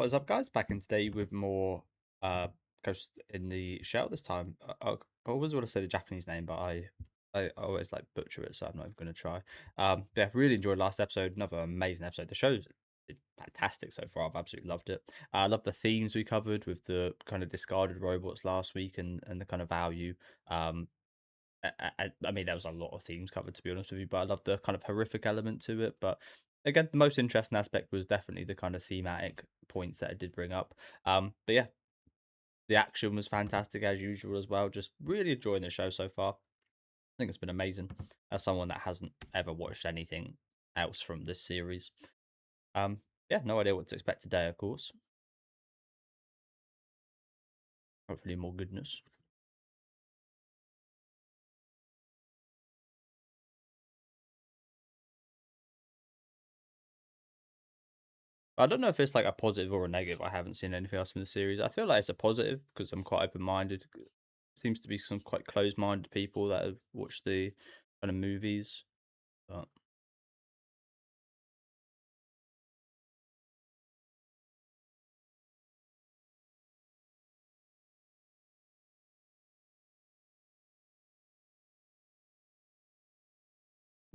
What is up, guys? Back in today with more Ghost in the Shell this time. I always want to say the Japanese name, but I always like butcher it, so I'm not even going to try. Yeah, really enjoyed last episode. Another amazing episode. The show's fantastic so far. I've absolutely loved it. I love the themes we covered with the kind of discarded robots last week and the kind of value. Um, I mean, there was a lot of themes covered, to be honest with you, but I love the kind of horrific element to it. But again, the most interesting aspect was definitely the kind of thematic points that it did bring up. But yeah, the action was fantastic as usual as well. Just really enjoying the show so far. I think it's been amazing as someone that hasn't ever watched anything else from this series. Um, yeah, no idea what to expect today, of course. Hopefully, more goodness. I don't know if it's like a positive or a negative. I haven't seen anything else from the series. I feel like it's a positive because I'm quite open minded. Seems to be some quite closed minded people that have watched the kind of movies. But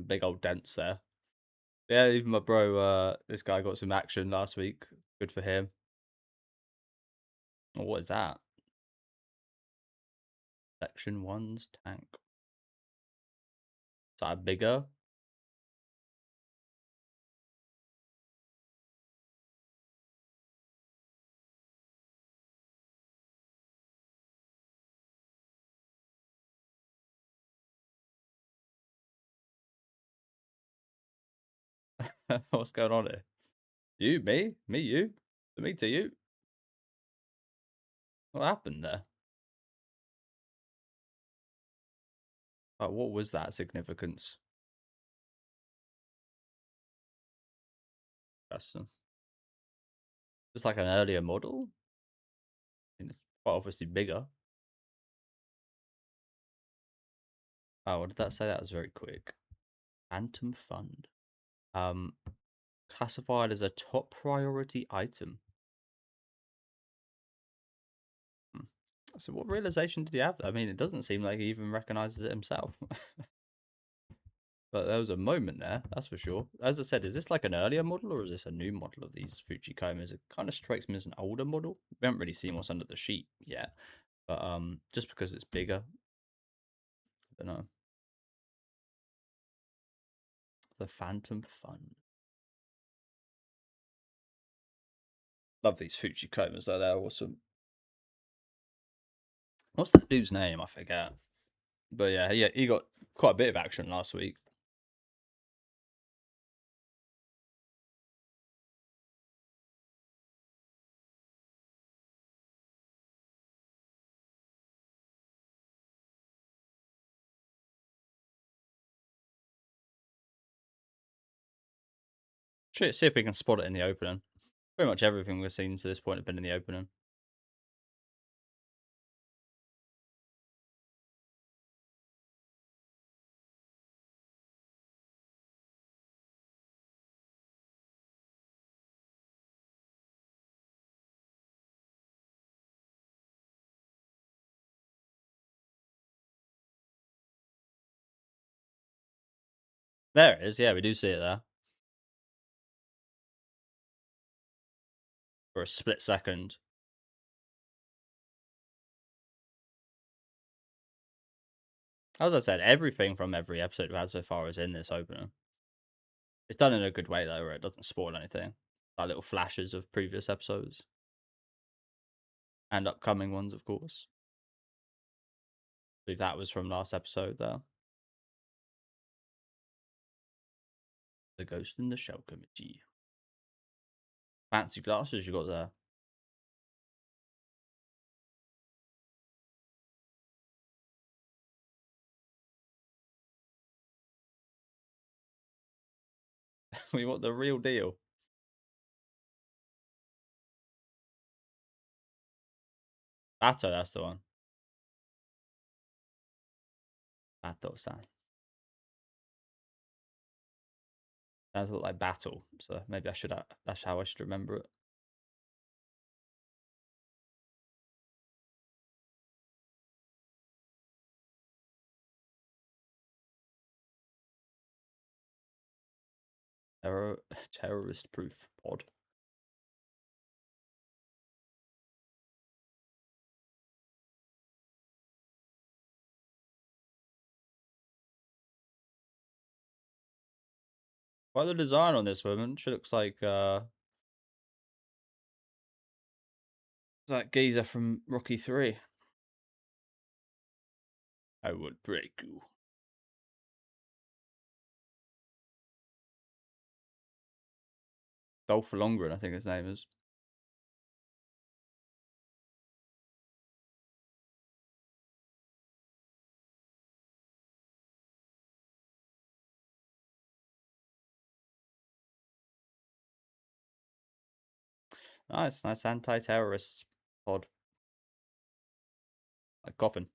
big old dents there. Yeah, even my bro, this guy got some action last week. Good for him. Oh, what is that? Section one's tank. Is that bigger? What's going on here? You, me, you, me to you. What happened there? What was that significance? That's just like an earlier model. I mean, it's quite obviously bigger. Oh, what did that say? That was very quick. Phantom Fund. Um, classified as a top priority item. Hmm. So, what realization did he have? I mean, it doesn't seem like he even recognizes it himself. But there was a moment there, that's for sure. As I said, is this like an earlier model or is this a new model of these Fujikomas? It kind of strikes me as an older model. We haven't really seen what's under the sheet yet, but just because it's bigger, I don't know. The Phantom Fund. Love these Fujikomas though; they're awesome. What's that dude's name? I forget. But yeah, he got quite a bit of action last week. See if we can spot it in the opening. Pretty much everything we've seen to this point have been in the opening. There it is. Yeah, we do see it there for a split second. As I said, everything from every episode we've had so far is in this opener. It's done in a good way though, where it doesn't spoil anything. Like little flashes of previous episodes and upcoming ones, of course. I believe that was from last episode there. The Ghost in the Shell Committee. Fancy glasses you got there. We want the real deal. Bato, that's the one. Bato-san. Sounds a lot like battle, so maybe I should. That's how I should remember it. Terrorist proof pod. Quite the design on this woman. She looks like that geezer from Rocky 3. I would break you. Dolph Lundgren, I think his name is. Nice anti-terrorist pod. Like coffin.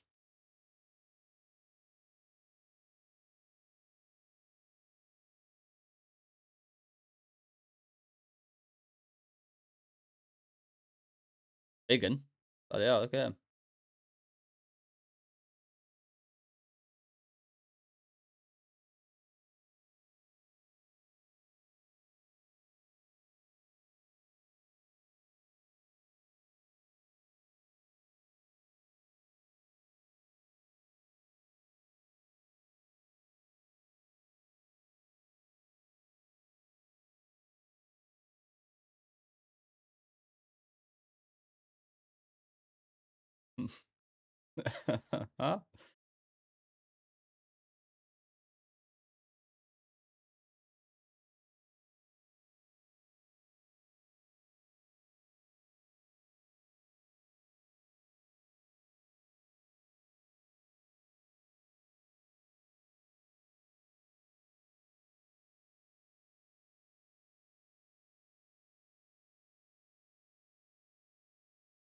Biggin. But yeah, look at him. Huh?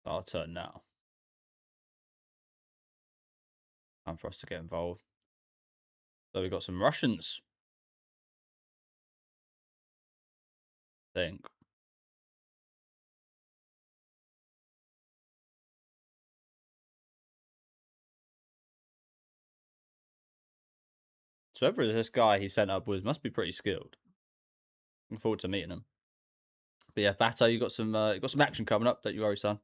Our turn now. Time for us to get involved. So we got some Russians. I think. So whoever this guy he sent up with must be pretty skilled. Looking forward to meeting him. But yeah, Bato, you got some action coming up. Don't you worry, son.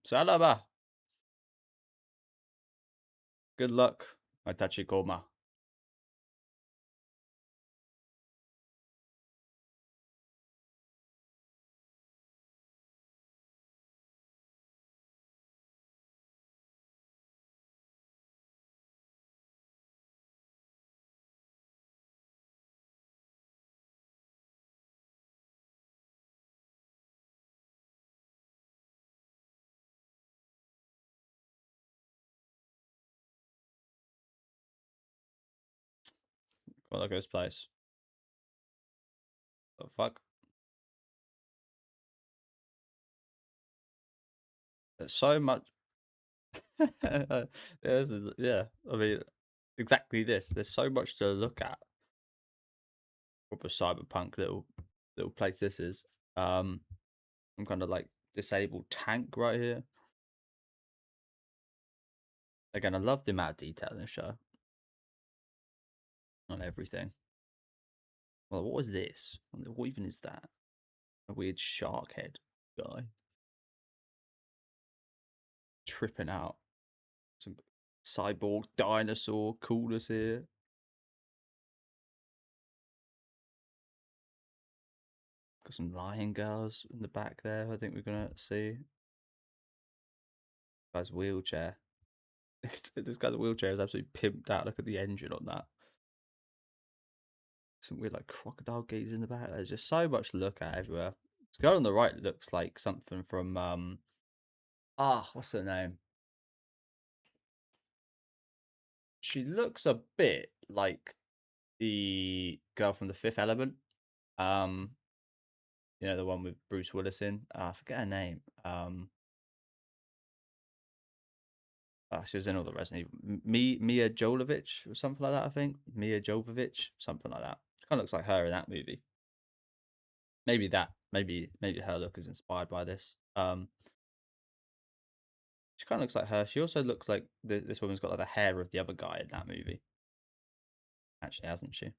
Salaba. Good luck, my Tachikoma. Well, look at this place. The fuck? There's so much. Yeah, I mean, exactly this. There's so much to look at. Proper cyberpunk little place this is. I'm kind of like disabled tank right here. Again, I love the amount of detail in the show on everything. Well, what was this? What even is that? A weird shark head guy tripping out. Some cyborg dinosaur coolness here. Got some lion girls in the back there. I think we're gonna see. Guy's wheelchair. This guy's wheelchair is absolutely pimped out. Look at the engine on that. Some weird like crocodile gaze in the back. There's just so much to look at everywhere. This girl on the right looks like something from what's her name? She looks a bit like the girl from The Fifth Element. Um, the one with Bruce Willis in. I forget her name. She was in all the Resident Evil. Mia Jovovich or something like that. I think Mia Jovovich, something like that. She kind of looks like her in that movie. Maybe that. Maybe her look is inspired by this. She kind of looks like her. She also looks like this woman's got like the hair of the other guy in that movie. Actually, hasn't she?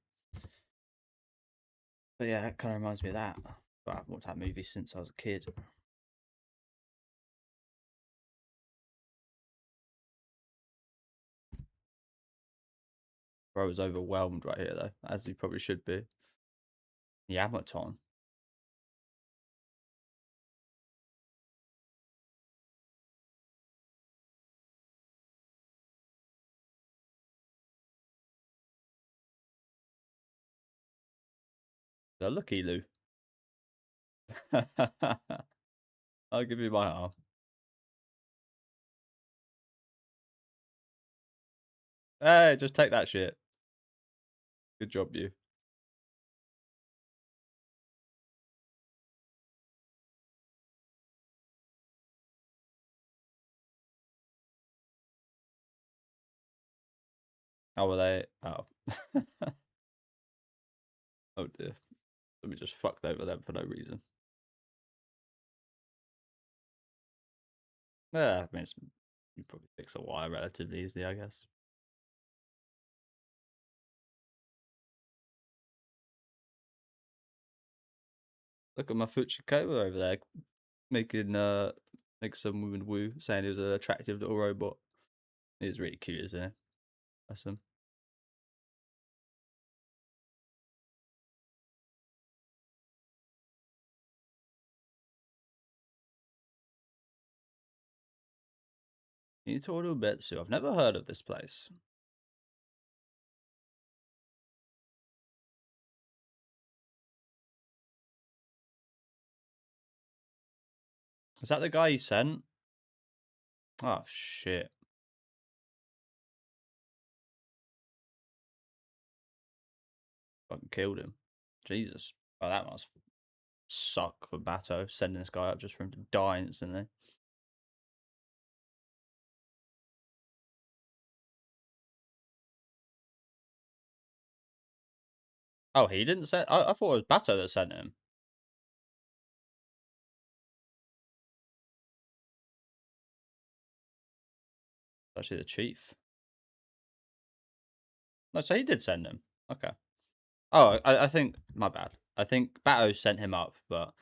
But yeah, it kind of reminds me of that. But I haven't watched that movie since I was a kid. Bro was overwhelmed right here though, as he probably should be. Yamaton. The lucky Lou. I'll give you my arm. Hey, just take that shit. Good job, you. Oh, were they? Oh. Oh dear. Let me just fucked over them for no reason. Yeah, I mean, you probably fix a wire relatively easily, I guess. Look at my Fuchikawa over there making make some woman woo, saying he was an attractive little robot. He's really cute, isn't he? That's him. You told Ubetsu. I've never heard of this place. Is that the guy he sent? Oh shit! Fucking killed him. Jesus. Oh, that must suck for Bato sending this guy up just for him to die instantly. Oh, he didn't send. I thought it was Bato that sent him. Actually, the chief. No, so he did send him. Okay. Oh, I think my bad. I think Bato sent him up, but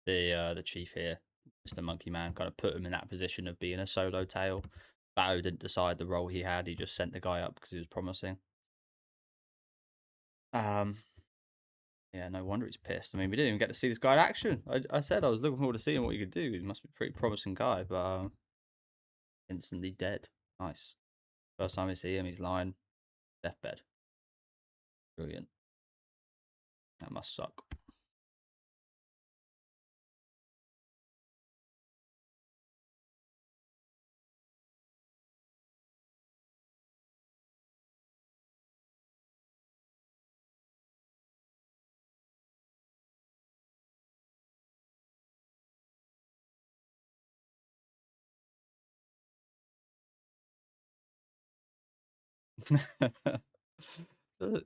the chief here, Mr. Monkey Man, kind of put him in that position of being a solo tail. Bato didn't decide the role he had. He just sent the guy up because he was promising. Um, yeah, no wonder he's pissed. I mean, we didn't even get to see this guy in action. I said I was looking forward to seeing what he could do. He must be a pretty promising guy, but instantly dead. Nice. First time we see him, he's lying deathbed. Brilliant. That must suck.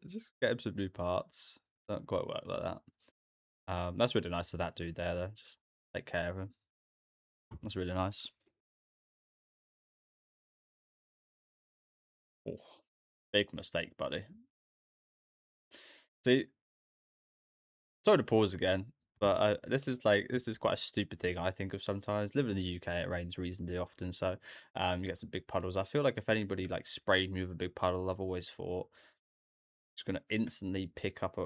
Just get him some new parts. Don't quite work like that. That's really nice of that dude there, though. Just take care of him. That's really nice. Oh, big mistake, buddy. See, sorry to pause again, but this is quite a stupid thing I think of sometimes. Living in the UK, it rains reasonably often, so you get some big puddles. I feel like if anybody like sprayed me with a big puddle, I've always thought just gonna instantly pick up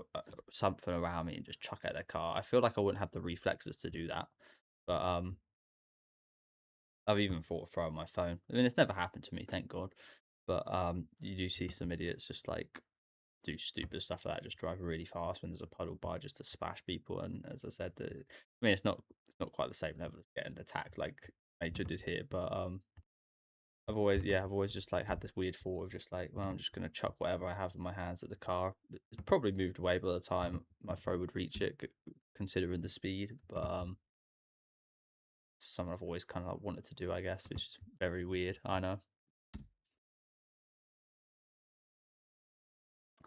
something around me and just chuck it at their car. I feel like I wouldn't have the reflexes to do that, but I've even thought of throwing my phone. I mean, it's never happened to me, thank God. But you do see some idiots just like do stupid stuff like that, just drive really fast when there's a puddle by just to smash people. And as I said, I mean, it's not quite the same level as getting attacked like Major did here, but I've always just like had this weird thought of just like, well, I'm just gonna chuck whatever I have in my hands at the car. It's probably moved away by the time my throw would reach it, considering the speed. But it's something I've always kind of like wanted to do, I guess, which is very weird. I know.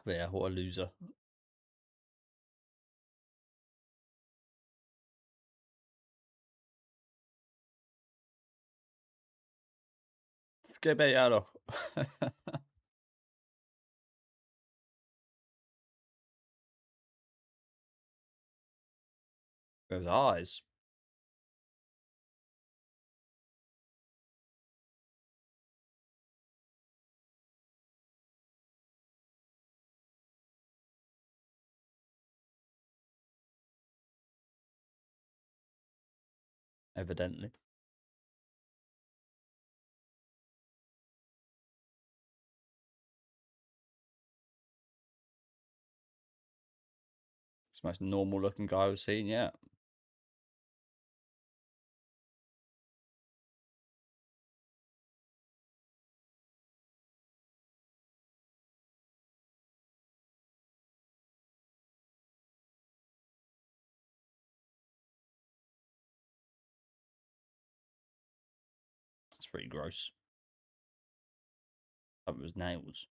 Yeah, what a loser. Skibberto. Those eyes. Evidently. It's the most normal looking guy I've seen yet. It's pretty gross. That was nails.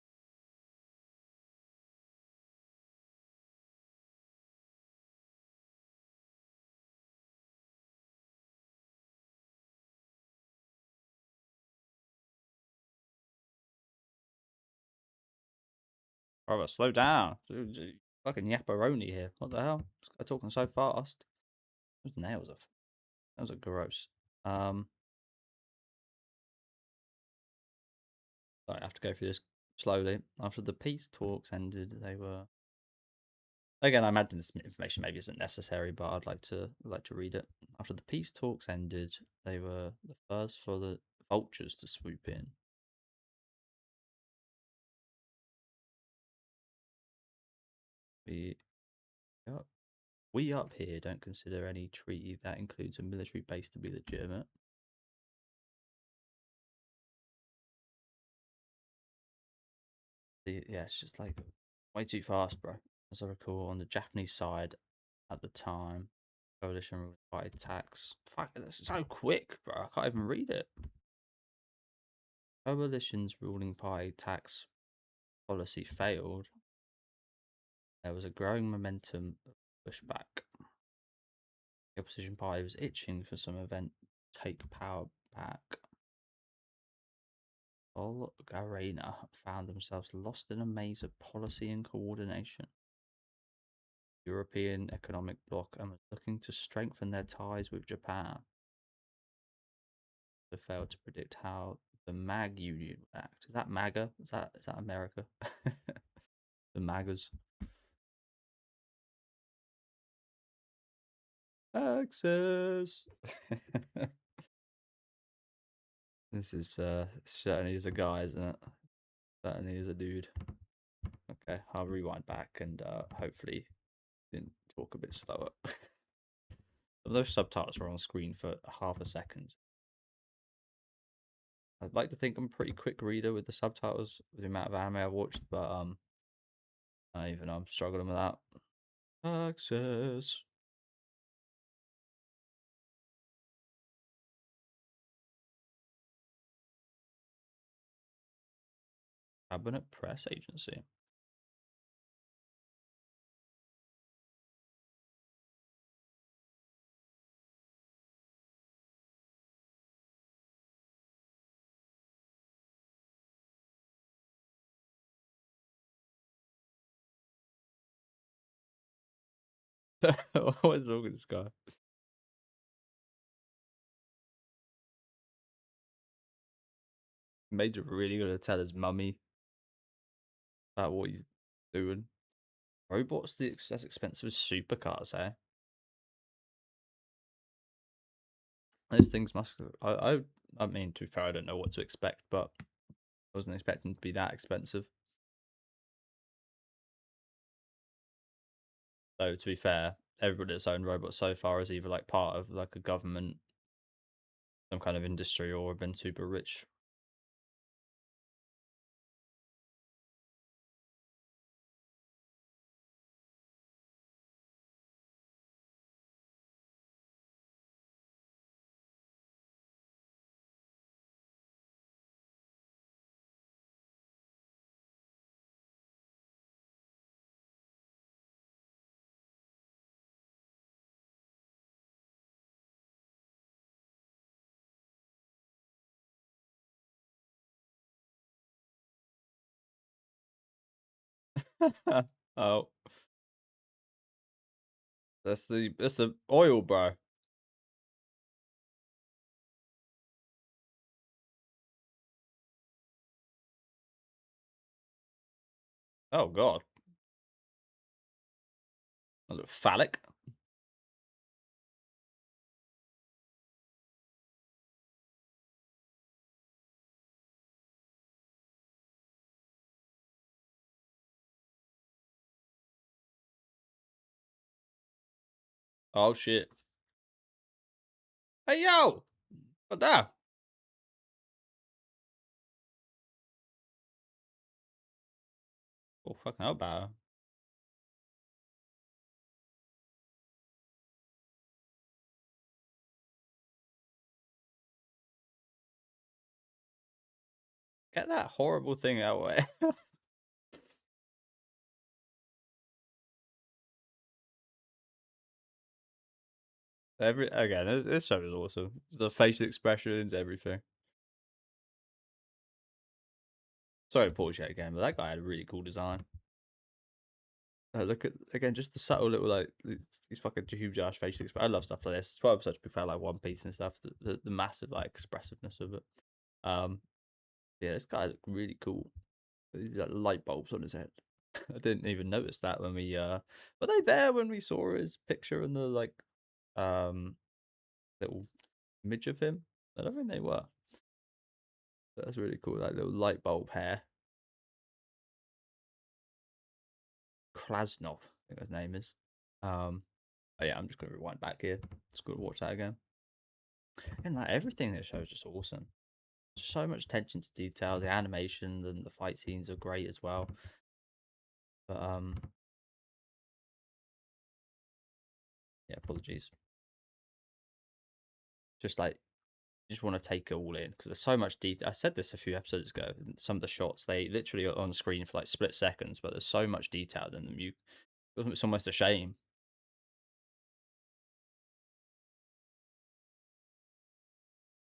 Brother, slow down. Fucking yapperoni here. What the hell? This guy talking so fast. Those nails are those are gross. I have to go through this slowly. After the peace talks ended, they were again. I imagine this information maybe isn't necessary, but I'd like to read it. After the peace talks ended, they were the first for the vultures to swoop in. We up, we up here don't consider any treaty that includes a military base to be legitimate. Yeah, it's just like way too fast, bro. As I recall, on the Japanese side at the time, coalition ruled by attacks. Fuck, that's so quick, bro. I can't even read it. Coalition's ruling party tax policy failed. There was a growing momentum of pushback. The opposition party was itching for some event to take power back. Bulgaria found themselves lost in a maze of policy and coordination. European economic bloc and was looking to strengthen their ties with Japan. They failed to predict how the MAG Union would act. Is that MAGA? Is that America? The MAGAs. Access. This is certainly is a guy, isn't it? Certainly is a dude. Okay, I'll rewind back and hopefully didn't talk a bit slower. Those subtitles are on screen for half a second. I'd like to think I'm a pretty quick reader with the subtitles, with the amount of anime I've watched, but even I'm struggling with that. Access. Cabinet Press Agency. What is wrong with this guy? Major really gonna tell his mummy about what he's doing. Robots as expensive as supercars, eh? Those things must. I mean, to be fair, I don't know what to expect, but I wasn't expecting to be that expensive. So to be fair, everybody that's owned robots so far is either like part of like a government, some kind of industry, or been super rich. Oh, that's the oil, bro. Oh god, was it phallic? Oh shit. Hey yo, what that? Oh fucking hell, about get that horrible thing out of the way. Every again, this show is awesome. The facial expressions, everything. Sorry to pause you again, but that guy had a really cool design. Look at again, just the subtle little like these fucking huge ass facial expressions. I love stuff like this. It's why I'm such a big fan like One Piece and stuff. The massive like expressiveness of it. Um, yeah, this guy looked really cool. These like light bulbs on his head. I didn't even notice that when we were they there when we saw his picture and the like um little image of him. I don't think they were. That's really cool. That little light bulb hair. Krasnov, I think his name is. Oh yeah, I'm just gonna rewind back here. Just gonna watch that again. And like everything in this show is just awesome. Just so much attention to detail. The animation and the fight scenes are great as well. But yeah, apologies. Just like you just want to take it all in because there's so much detail. I said this a few episodes ago. Some of the shots they literally are on screen for like split seconds, but there's so much detail in them. It's almost a shame.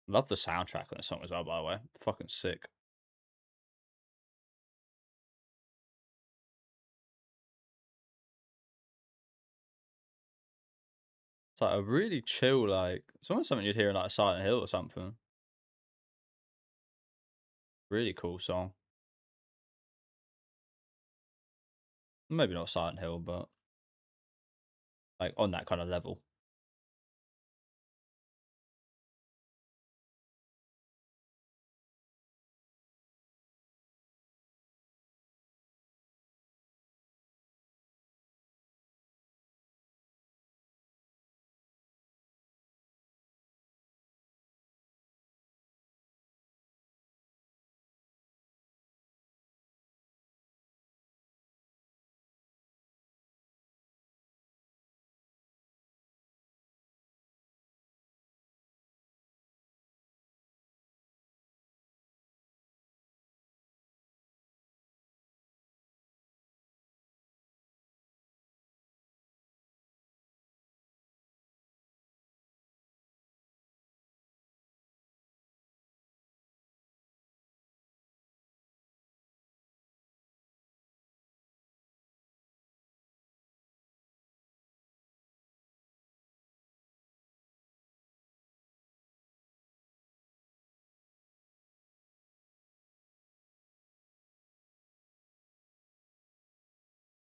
Love the soundtrack on the song as well. By the way, fucking sick. It's like a really chill, like it's almost something you'd hear in like Silent Hill or something. Really cool song. Maybe not Silent Hill, but like on that kind of level.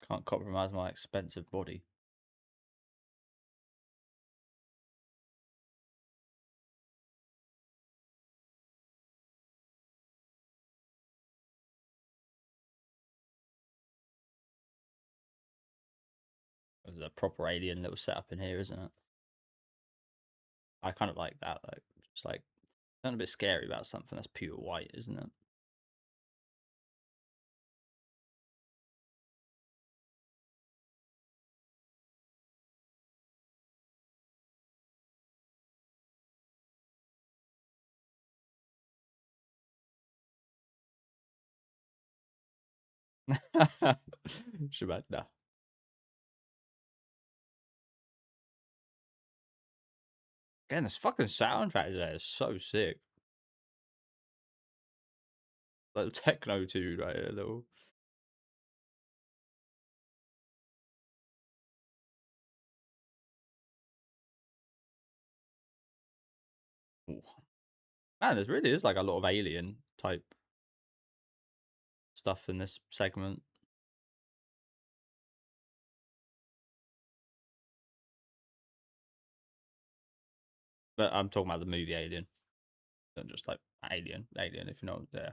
Can't compromise my expensive body. There's a proper alien little setup in here, isn't it? I kind of like that. Like just like something a bit scary about something that's pure white, isn't it? Shibata. Again, this fucking soundtrack today is so sick. Like techno too, right? A little. Man, there really is like a lot of alien type stuff in this segment. But I'm talking about the movie Alien, not just like Alien. If you know, yeah,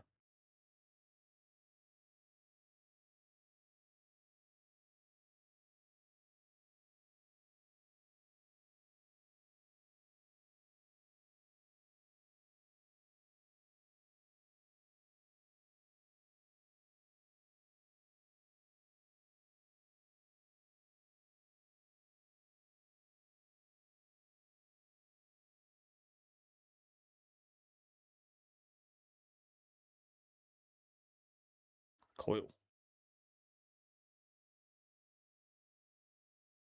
cool.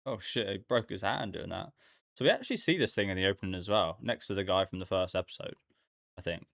Oh shit, he broke his hand doing that. So we actually see this thing in the opening as well, next to the guy from the first episode, I think.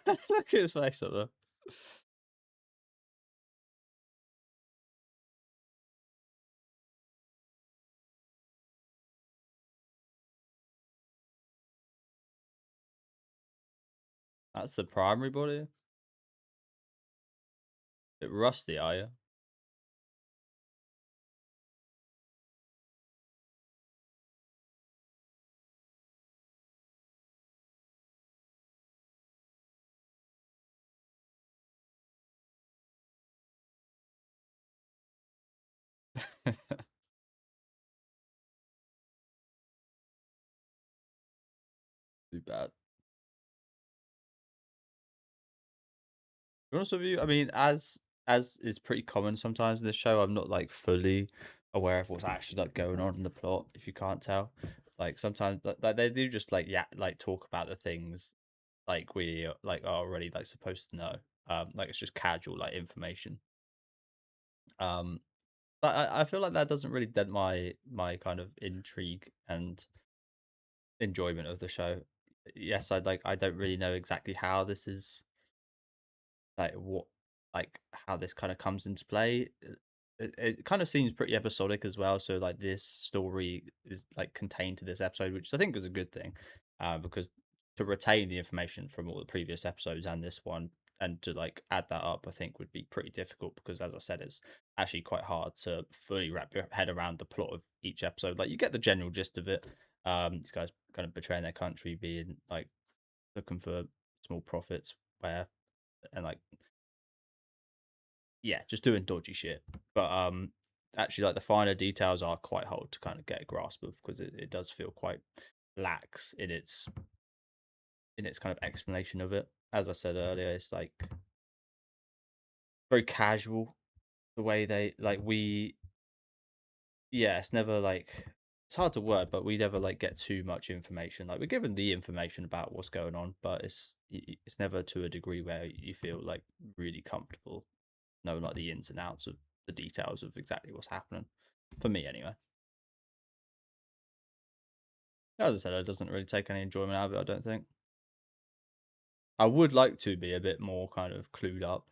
Look at his face up there. That's the primary body. Bit rusty, are you? Too bad. To be honest with you, I mean, as is pretty common sometimes in this show, I'm not like fully aware of what's actually like going on in the plot. If you can't tell, like sometimes like they do just like yeah, like talk about the things like we like are already like supposed to know. Like it's just casual like information. Um, but I feel like that doesn't really dent my kind of intrigue and enjoyment of the show. Yes, I don't really know exactly how this is like what like how this kind of comes into play. It kind of seems pretty episodic as well. So like this story is like contained to this episode, which I think is a good thing, because to retain the information from all the previous episodes and this one, and to like add that up, I think would be pretty difficult because, as I said, it's actually quite hard to fully wrap your head around the plot of each episode. Like you get the general gist of it. These guys kind of betraying their country, being like looking for small profits, where and like yeah, just doing dodgy shit. But actually, like the finer details are quite hard to kind of get a grasp of because it does feel quite lax in its kind of explanation of it. As I said earlier, it's like very casual the way they like we yeah, it's never like it's hard to word, but we never like get too much information. Like we're given the information about what's going on, but it's never to a degree where you feel like really comfortable knowing like the ins and outs of the details of exactly what's happening. For me, anyway. As I said, it doesn't really take any enjoyment out of it. I don't think. I would like to be a bit more kind of clued up.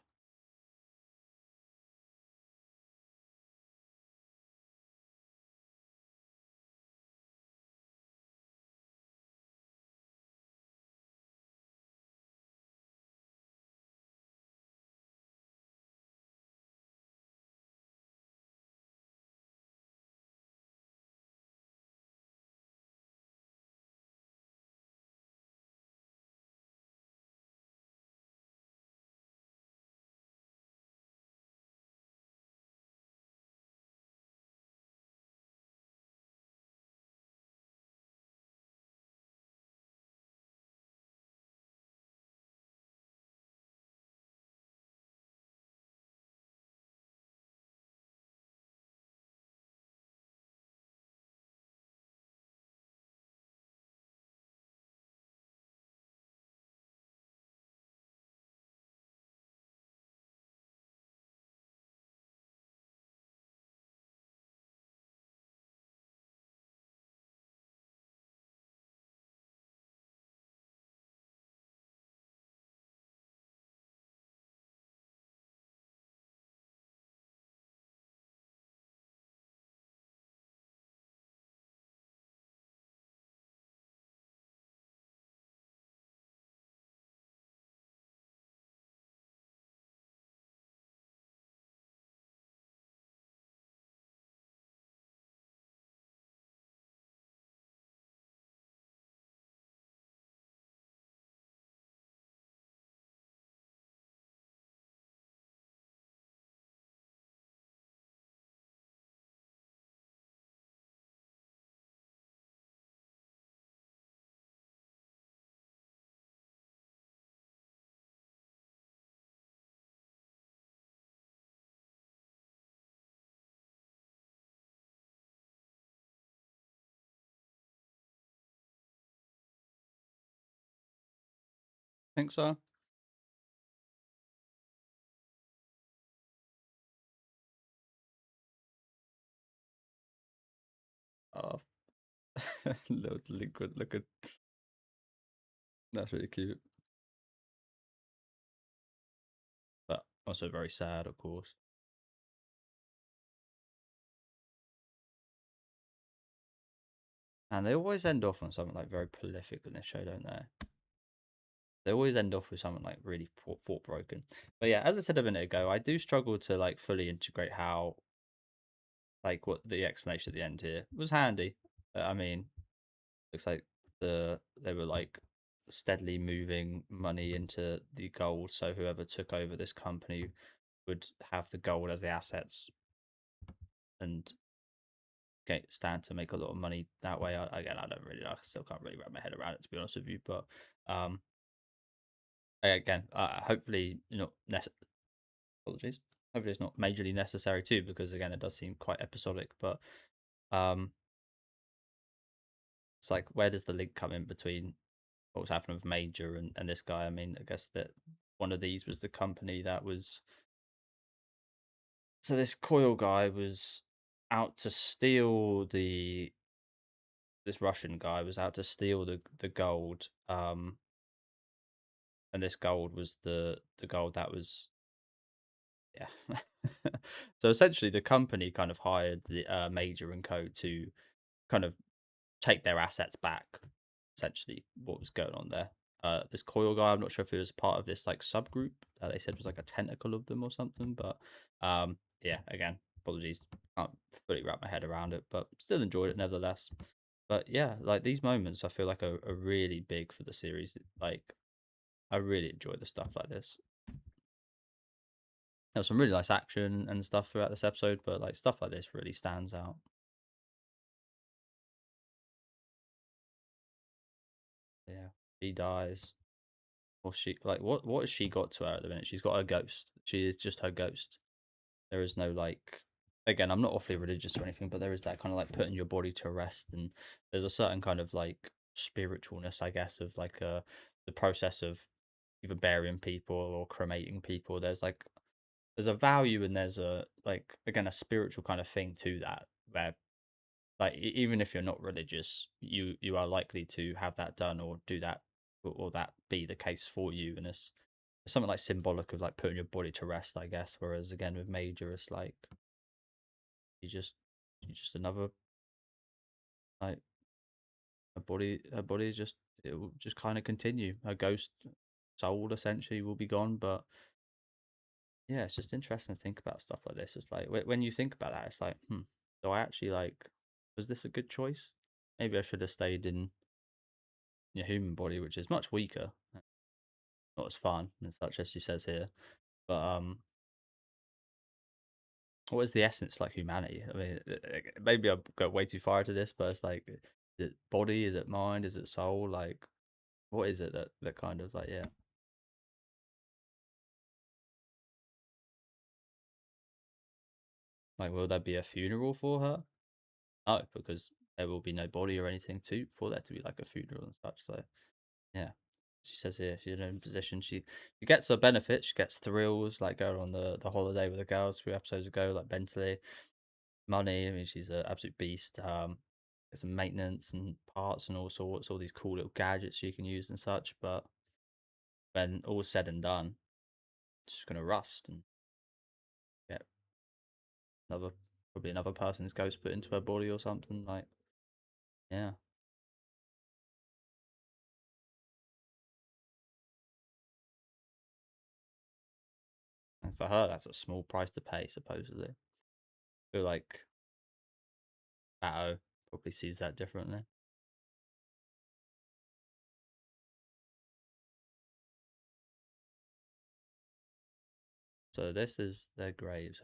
Think so? Oh, little delinquent looking. That's really cute, but also very sad, of course. And they always end off on something like very prolific in this show, don't they? They always end off with something like really thought broken. But yeah, as I said a minute ago, I do struggle to like fully integrate how like what the explanation at the end here was handy. I mean, looks like they were like steadily moving money into the gold, so whoever took over this company would have the gold as the assets and stand to make a lot of money that way. Again, I don't really, I still can't really wrap my head around it to be honest with you. But um, again, hopefully not apologies. Hopefully it's not majorly necessary too, because again, it does seem quite episodic. But um, it's like where does the link come in between what was happening with Major and this guy? I mean, I guess that one of these was the company that was so this Coil guy was out to steal the this Russian guy was out to steal the gold. And this gold was the gold that was yeah. So essentially, the company kind of hired the Major and Co to kind of take their assets back. Essentially, what was going on there? This Coil guy, I'm not sure if he was part of this like subgroup that they said was like a tentacle of them or something, but yeah. Again, apologies, can't fully wrap my head around it, but still enjoyed it nevertheless. But yeah, like these moments, I feel like are really big for the series. Like I really enjoy the stuff like this. There's some really nice action and stuff throughout this episode, but like stuff like this really stands out. Yeah, she dies, or she like what has she got to her at the minute? She's got her ghost. She is just her ghost. There is no like. Again, I'm not awfully religious or anything, but there is that kind of like putting your body to rest, and there's a certain kind of like spiritualness, I guess, of like the process of either burying people or cremating people. There's a value and there's a like again a spiritual kind of thing to that where like even if you're not religious, you are likely to have that done or do that or that be the case for you, and it's something like symbolic of like putting your body to rest, I guess. Whereas again with Major, it's like you just you just another like her body is just it will just kind of continue. Her ghost soul essentially will be gone, but yeah, it's just interesting to think about stuff like this. It's like when you think about that, it's like, do I actually like, was this a good choice? Maybe I should have stayed in your human body, which is much weaker, not as fun and such as she says here. But what is the essence like humanity? I mean, maybe I go way too far into this, but it's like, is it body? Is it mind? Is it soul? Like, what is it that kind of like, yeah, like, will there be a funeral for her? No, because there will be no body or anything to for there to be like a funeral and such. So yeah, she says here she's in a position. She gets her benefits. She gets thrills like going on the holiday with the girls 3 episodes ago, like Bentley, money. I mean, she's an absolute beast. There's some maintenance and parts and all sorts, all these cool little gadgets she can use and such. But when all's said and done, she's gonna rust and get another probably another person's ghost put into her body or something. Like yeah, and for her that's a small price to pay supposedly. I feel like Atto probably sees that differently. So this is their graves.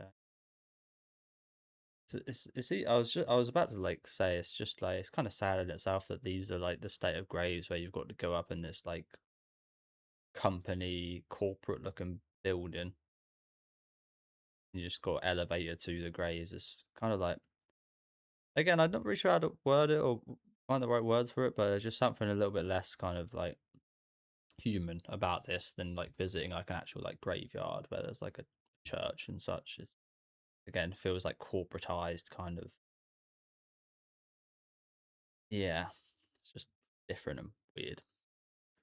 See, I was about to like say it's just like it's kind of sad in itself that these are like the state of graves where you've got to go up in this like company corporate looking building. You just got elevator to the graves. It's kind of like again, I'm not really sure how to word it or find the right words for it, but there's just something a little bit less kind of like human about this than like visiting like an actual like graveyard where there's like a church and such. Is again feels like corporatized kind of. Yeah, it's just different and weird.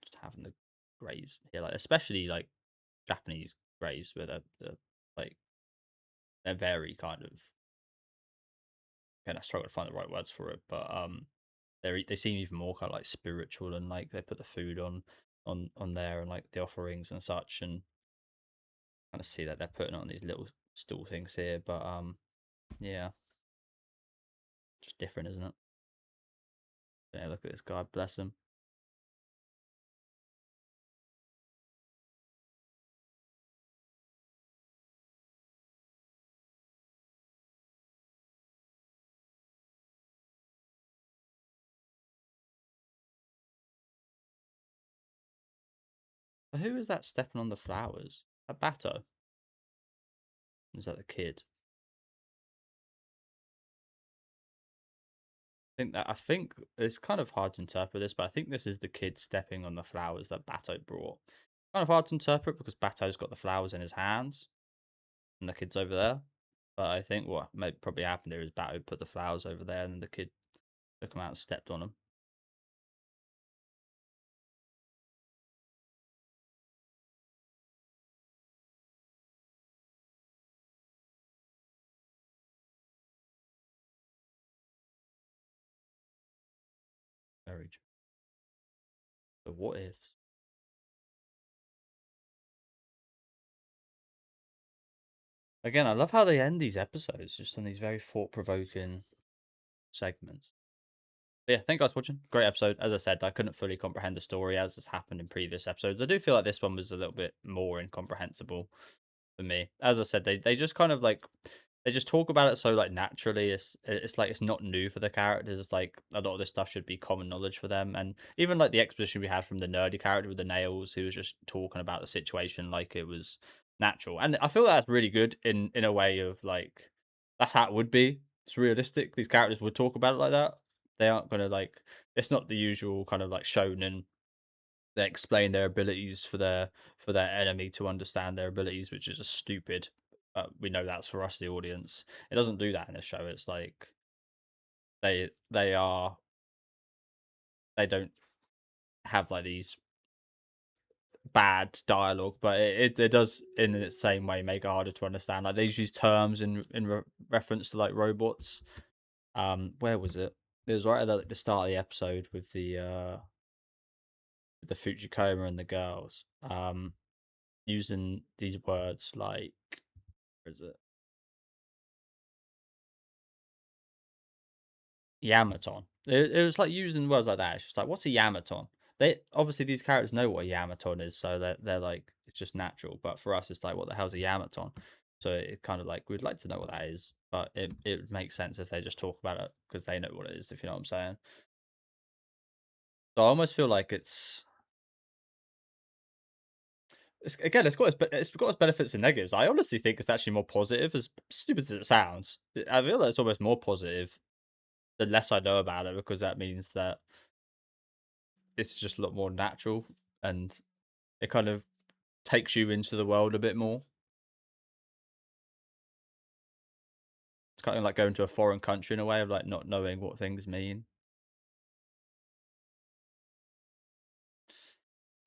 Just having the graves here, like especially like Japanese graves where they're like they're very kind of. Again, I struggle to find the right words for it, but they seem even more kind of like spiritual and like they put the food on there and like the offerings and such, and kind of see that they're putting on these little stool things here, but yeah, just different, isn't it? Yeah, look at this guy, bless him. But who is that stepping on the flowers? A Bato? Is that the kid? I think it's kind of hard to interpret this, but I think this is the kid stepping on the flowers that Bato brought. Kind of hard to interpret because Bato's got the flowers in his hands and the kid's over there. But I think what may probably happened here is Bato put the flowers over there and then the kid took them out and stepped on them. Very true. But what ifs? Again, I love how they end these episodes just on these very thought provoking segments. But yeah, thank you guys for watching. Great episode. As I said, I couldn't fully comprehend the story as has happened in previous episodes. I do feel like this one was a little bit more incomprehensible for me. As I said, they just kind of like they just talk about it so like naturally. It's like it's not new for the characters. It's like a lot of this stuff should be common knowledge for them. And even like the exposition we had from the nerdy character with the nails, who was just talking about the situation like it was natural. And I feel that's really good in a way of like that's how it would be. It's realistic. These characters would talk about it like that. They aren't gonna like. It's not the usual kind of like shonen they explain their abilities for their enemy to understand their abilities, which is just stupid. We know that's for us, the audience. It doesn't do that in the show. It's like they are they don't have like these bad dialogue, but it does in the same way make it harder to understand. Like they use these terms in reference to like robots. Where was it? It was right at the start of the episode with the Fujikoma and the girls. Using these words like where is it? Yamaton. It was like using words like that. It's just like, what's a Yamaton? They obviously these characters know what a Yamaton is, so they're like it's just natural. But for us, it's like, what the hell's a Yamaton? So it kind of like we'd like to know what that is, but it makes sense if they just talk about it because they know what it is. If you know what I'm saying. So I almost feel like it's again it's got its benefits and negatives. I honestly think it's actually more positive, as stupid as it sounds. I feel like it's almost more positive the less I know about it because that means that it's just a lot more natural and it kind of takes you into the world a bit more. It's kind of like going to a foreign country in a way of like not knowing what things mean.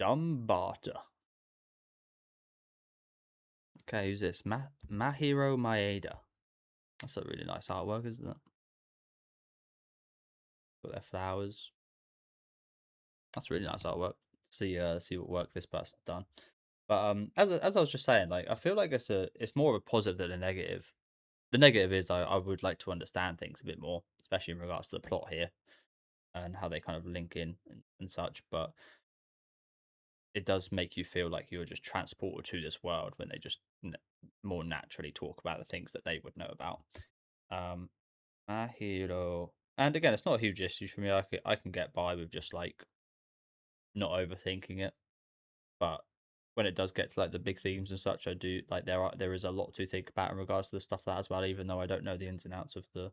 Dumbata. Okay, who's this? Mahiro Maeda. That's a really nice artwork, isn't it? Got their flowers. That's really nice artwork. See what work this person's done. But as I was just saying, like I feel like it's more of a positive than a negative. The negative is I would like to understand things a bit more, especially in regards to the plot here and how they kind of link in and such. But it does make you feel like you're just transported to this world when they just more naturally talk about the things that they would know about. Um, my hero, and again, it's not a huge issue for me. I can get by with just like not overthinking it, but when it does get to like the big themes and such, I do like there is a lot to think about in regards to the stuff that as well, even though I don't know the ins and outs of the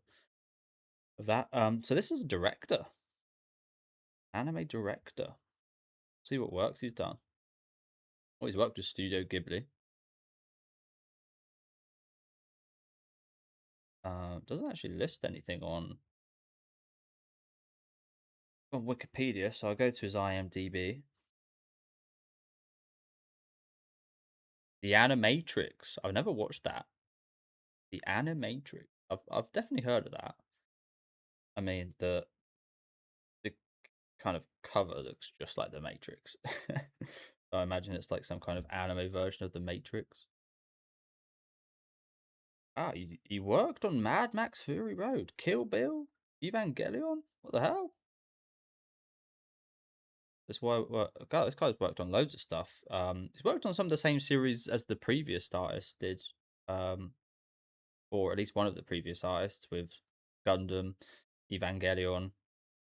of that. So this is a director, anime director. See what works he's done. Oh, he's worked with Studio Ghibli. Doesn't actually list anything on Wikipedia, so I'll go to his IMDb. The Animatrix. I've never watched that. The Animatrix. I've definitely heard of that. I mean, the kind of cover looks just like the Matrix. So I imagine it's like some kind of anime version of the Matrix. Ah, he worked on Mad Max Fury Road, Kill Bill, Evangelion. What the hell? That's why God, this guy's worked on loads of stuff. He's worked on some of the same series as the previous artist did, um, or at least one of the previous artists with Gundam, Evangelion,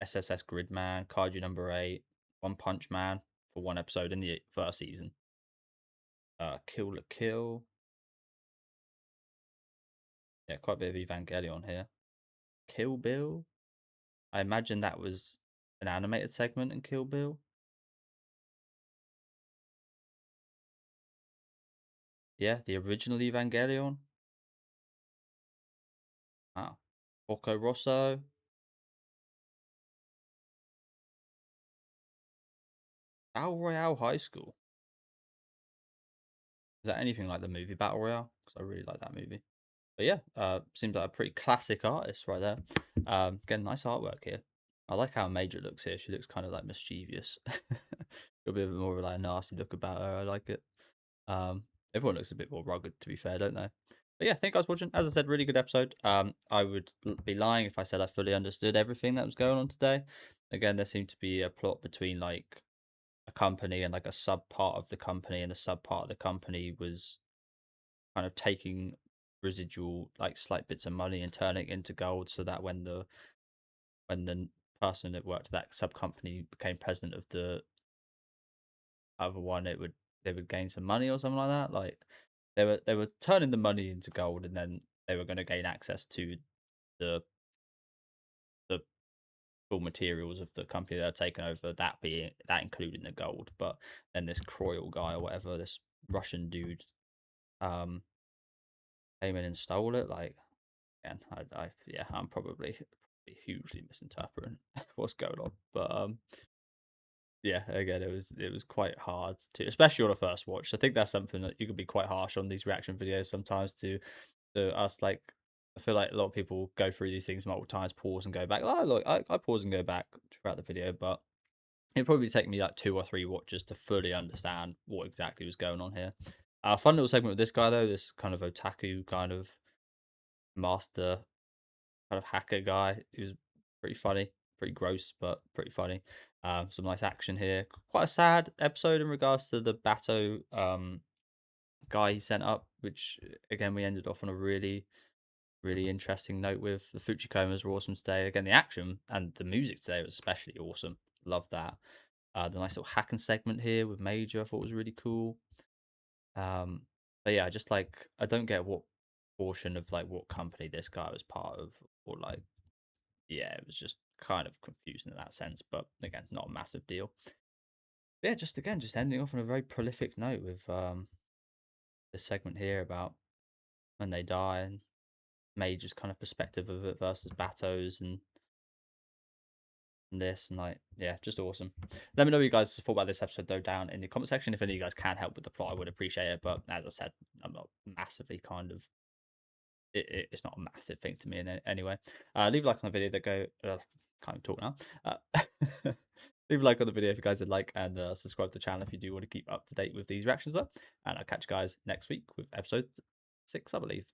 SSS Gridman, Kaiju Number 8, One Punch Man for one episode in the first season. Kill la Kill. Yeah, quite a bit of Evangelion here. Kill Bill. I imagine that was an animated segment in Kill Bill. Yeah, the original Evangelion. Wow. Porco Rosso. Battle Royale High School. Is that anything like the movie Battle Royale? Because I really like that movie. But yeah, seems like a pretty classic artist right there. Getting nice artwork here. I like how Major looks here. She looks kind of like mischievous. Got a bit more of like a nasty look about her. I like it. Everyone looks a bit more rugged, to be fair, don't they? But yeah, thank you guys for watching. As I said, really good episode. I would be lying if I said I fully understood everything that was going on today. Again, there seemed to be a plot between like a company and like a sub part of the company, and the sub part of the company was kind of taking residual like slight bits of money and turning it into gold, so that when the person that worked at that sub company became president of the other one, they would gain some money or something like that. Like they were turning the money into gold, and then they were going to gain access to the the full materials of the company they're taking over. That including the gold, but then this Croyle guy or whatever, this Russian dude, um, came in and stole it. Like, again, yeah, I'm probably hugely misinterpreting what's going on, but yeah, again, it was quite hard to, especially on a first watch. I think that's something that you can be quite harsh on these reaction videos sometimes to us. Like, I feel like a lot of people go through these things multiple times, pause and go back. Oh, look, I pause and go back throughout the video, but it'd probably take me like 2 or 3 watches to fully understand what exactly was going on here. Fun little segment with this guy though, this kind of otaku kind of master kind of hacker guy who's pretty funny, pretty gross, but pretty funny. Some nice action here. Quite a sad episode in regards to the Bato guy he sent up, which again we ended off on a really, really interesting note with. The Fuchikomas were awesome today. Again, the action and the music today was especially awesome. Love that. The nice little hacking segment here with Major I thought was really cool. But yeah, just like I don't get what portion of like what company this guy was part of, or like yeah, it was just kind of confusing in that sense. But again, not a massive deal. Yeah, just ending off on a very prolific note with this segment here about when they die and Major's kind of perspective of it versus Bato's and this and like yeah, just awesome. Let me know what you guys thought about this episode though down in the comment section. If any of you guys can help with the plot, I would appreciate it. But as I said, I'm not massively kind of it's not a massive thing to me in any way. Leave a like on the video that go. Can't even talk now. Leave a like on the video if you guys did like, and subscribe to the channel if you do want to keep up to date with these reactions. Though, and I'll catch you guys next week with episode 6, I believe.